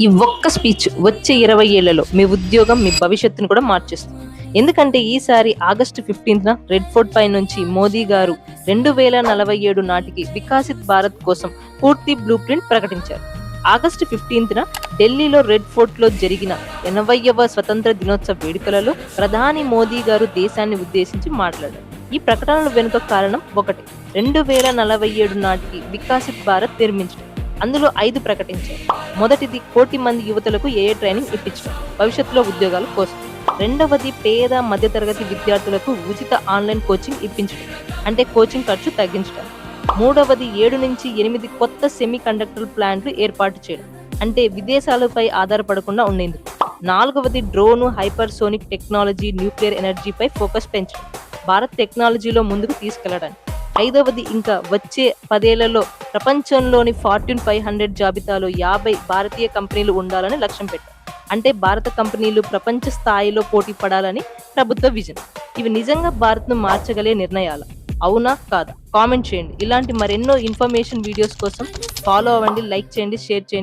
ఈ ఒక్క స్పీచ్ వచ్చే 20 ఏళ్లలో మీ ఉద్యోగం, మీ భవిష్యత్తును కూడా మార్చేస్తుంది. ఎందుకంటే ఈసారి ఆగస్టు 15న రెడ్ ఫోర్ట్ పై నుంచి మోదీ గారు 2047 నాటికి వికసిత్ భారత్ కోసం పూర్తి బ్లూ ప్రింట్ ప్రకటించారు. ఆగస్టు 15న ఢిల్లీలో రెడ్ ఫోర్ట్ లో జరిగిన 80వ స్వతంత్ర దినోత్సవ వేడుకలలో ప్రధాని మోదీ గారు దేశాన్ని ఉద్దేశించి మాట్లాడారు. ఈ ప్రకటనల వెనుక కారణం ఒకటి, 2047 నాటికి వికసిత్ భారత్ నిర్మించడం. అందులో 5 ప్రకటించారు. మొదటిది, 1 కోటి మంది యువతులకు ఏఏ ట్రైనింగ్ ఇప్పించడం, భవిష్యత్తులో ఉద్యోగాల కోసం. రెండవది, పేద మధ్యతరగతి విద్యార్థులకు ఉచిత ఆన్లైన్ కోచింగ్ ఇప్పించడం, అంటే కోచింగ్ ఖర్చు తగ్గించడం. మూడవది, 7 నుంచి 8 కొత్త సెమీ కండక్టర్ ప్లాంట్లు ఏర్పాటు చేయడం, అంటే విదేశాలపై ఆధారపడకుండా ఉండేందుకు. నాలుగవది, డ్రోను, హైపర్సోనిక్ టెక్నాలజీ, న్యూక్లియర్ ఎనర్జీపై ఫోకస్ పెంచడం, భారత్ టెక్నాలజీలో ముందుకు తీసుకెళ్లడానికి. ఐదవది, ఇంకా వచ్చే 10 ఏళ్లలో ప్రపంచంలోని ఫార్చ్యూన్ 500 జాబితాలో 50 భారతీయ కంపెనీలు ఉండాలని లక్ష్యం పెట్టారు. అంటే భారత కంపెనీలు ప్రపంచ స్థాయిలో పోటీ పడాలని ప్రభుత్వ విజన్. ఇవి నిజంగా భారత్ను మార్చగలే నిర్ణయాలు, అవునా కాదా? కామెంట్ చేయండి. ఇలాంటి మరెన్నో ఇన్ఫర్మేషన్ వీడియోస్ కోసం ఫాలో అవ్వండి, లైక్ చేయండి, షేర్ చేయండి.